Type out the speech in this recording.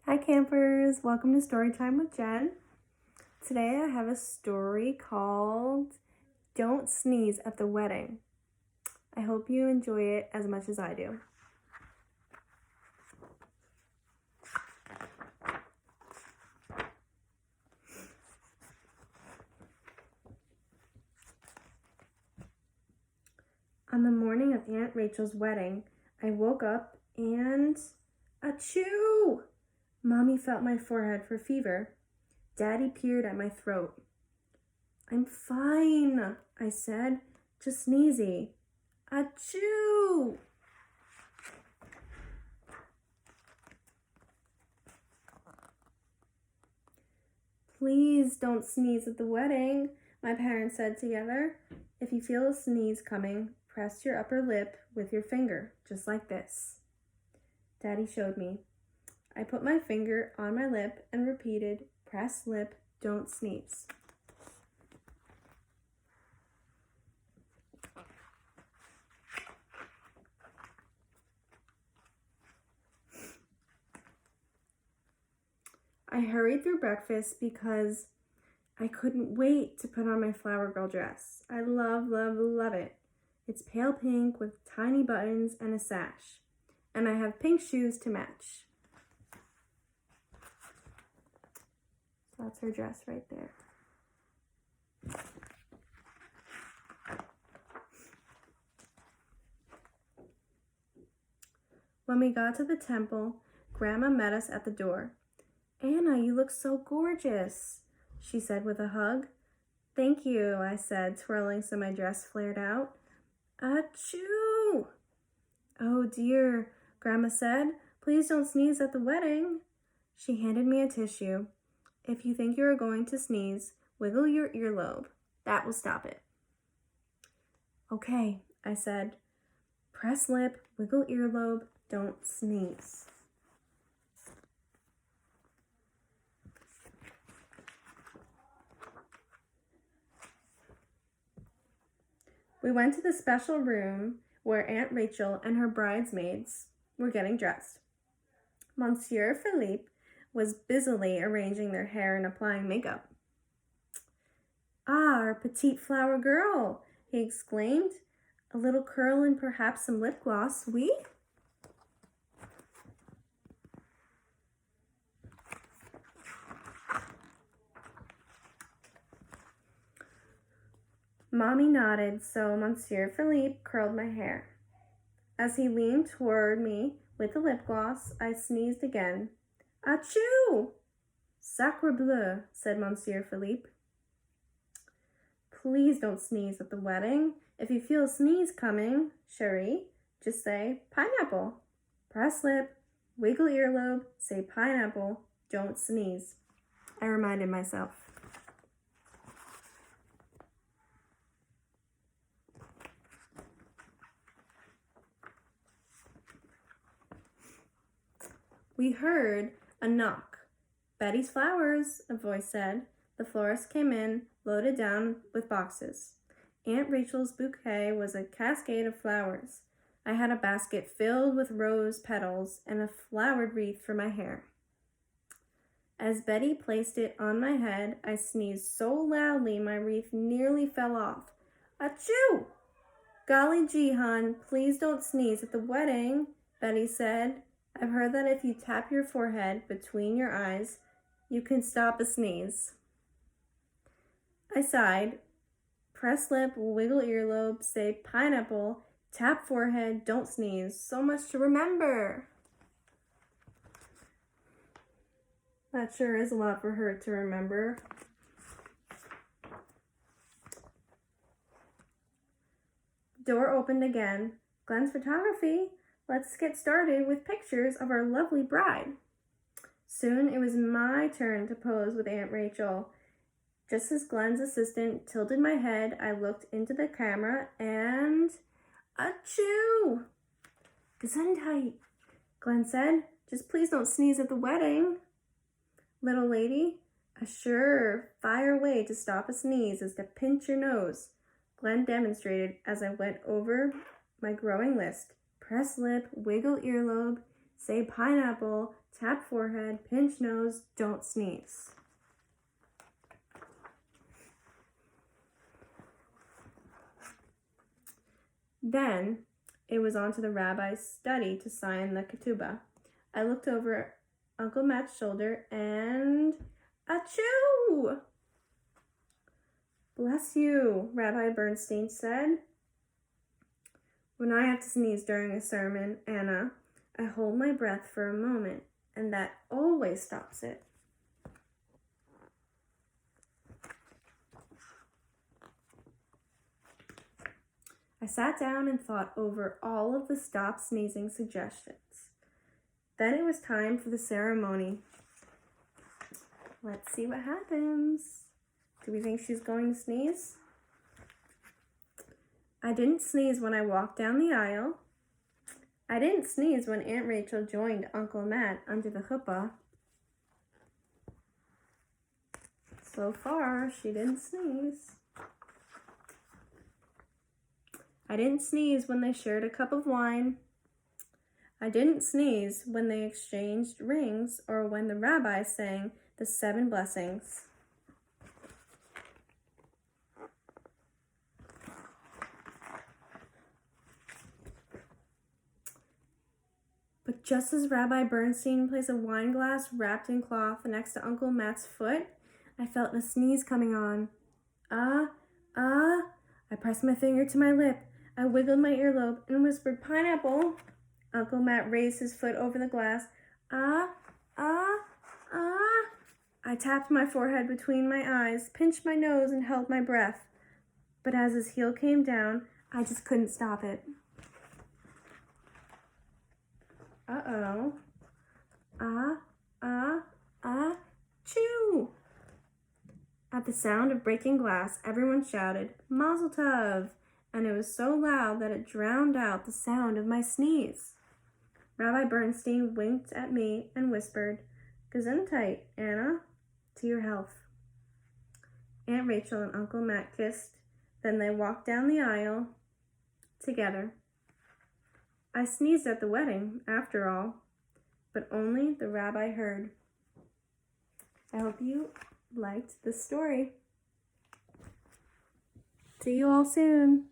Hi campers, welcome to Storytime with Jen. Today I have a story called Don't Sneeze at the Wedding. I hope you enjoy it as much as I do. On the morning of Aunt Rachel's wedding, I woke up and achoo! Mommy felt my forehead for fever. Daddy peered at my throat. I'm fine, I said, just sneezy. Achoo! Please don't sneeze at the wedding, my parents said together. If you feel a sneeze coming, press your upper lip with your finger, just like this. Daddy showed me. I put my finger on my lip and repeated, press lip, don't sneeze. I hurried through breakfast because I couldn't wait to put on my flower girl dress. I love it. It's pale pink with tiny buttons and a sash. And I have pink shoes to match. So that's her dress right there. When we got to the temple, Grandma met us at the door. Anna, you look so gorgeous, she said with a hug. Thank you, I said, twirling so my dress flared out. Achoo! Oh dear, Grandma said. Please don't sneeze at the wedding. She handed me a tissue. If you think you are going to sneeze, wiggle your earlobe. That will stop it. Okay, I said. Press lip, wiggle earlobe, don't sneeze. We went to the special room where Aunt Rachel and her bridesmaids were getting dressed. Monsieur Philippe was busily arranging their hair and applying makeup. Ah, our petite flower girl, he exclaimed. A little curl and perhaps some lip gloss, oui? Mommy nodded, so Monsieur Philippe curled my hair. As he leaned toward me with the lip gloss, I sneezed again. Achoo! Sacre bleu, said Monsieur Philippe. Please don't sneeze at the wedding. If you feel a sneeze coming, chérie, just say pineapple. Press lip, wiggle earlobe, say pineapple, don't sneeze. I reminded myself. We heard a knock. Betty's flowers, a voice said. The florist came in, loaded down with boxes. Aunt Rachel's bouquet was a cascade of flowers. I had a basket filled with rose petals and a flowered wreath for my hair. As Betty placed it on my head, I sneezed so loudly my wreath nearly fell off. Achoo! Golly gee, hon, please don't sneeze at the wedding, Betty said. I've heard that if you tap your forehead between your eyes, you can stop a sneeze. I sighed. Press lip, wiggle earlobe, say pineapple, tap forehead, don't sneeze. So much to remember. That sure is a lot for her to remember. The door opened again. Glenn's photography. Let's get started with pictures of our lovely bride. Soon it was my turn to pose with Aunt Rachel. Just as Glenn's assistant tilted my head, I looked into the camera and achoo! Gesundheit, Glenn said. Just please don't sneeze at the wedding. Little lady, a sure-fire way to stop a sneeze is to pinch your nose. Glenn demonstrated as I went over my growing list. Press lip, wiggle earlobe, say pineapple, tap forehead, pinch nose, don't sneeze. Then it was on to the rabbi's study to sign the ketubah. I looked over Uncle Matt's shoulder and achoo! Bless you, Rabbi Bernstein said. When I have to sneeze during a sermon, Anna, I hold my breath for a moment, and that always stops it. I sat down and thought over all of the stop sneezing suggestions. Then it was time for the ceremony. Let's see what happens. Do we think she's going to sneeze? I didn't sneeze when I walked down the aisle. I didn't sneeze when Aunt Rachel joined Uncle Matt under the chuppah. So far, she didn't sneeze. I didn't sneeze when they shared a cup of wine. I didn't sneeze when they exchanged rings or when the rabbi sang the 7 blessings. But just as Rabbi Bernstein placed a wine glass wrapped in cloth next to Uncle Matt's foot, I felt a sneeze coming on. I pressed my finger to my lip. I wiggled my earlobe and whispered, pineapple. Uncle Matt raised his foot over the glass. I tapped my forehead between my eyes, pinched my nose, and held my breath. But as his heel came down, I just couldn't stop it. Chew! At the sound of breaking glass, everyone shouted, Mazel Tov! And it was so loud that it drowned out the sound of my sneeze. Rabbi Bernstein winked at me and whispered, Gesundheit, Anna, to your health. Aunt Rachel and Uncle Matt kissed, then they walked down the aisle together. I sneezed at the wedding, after all, but only the rabbi heard. I hope you liked this story. See you all soon.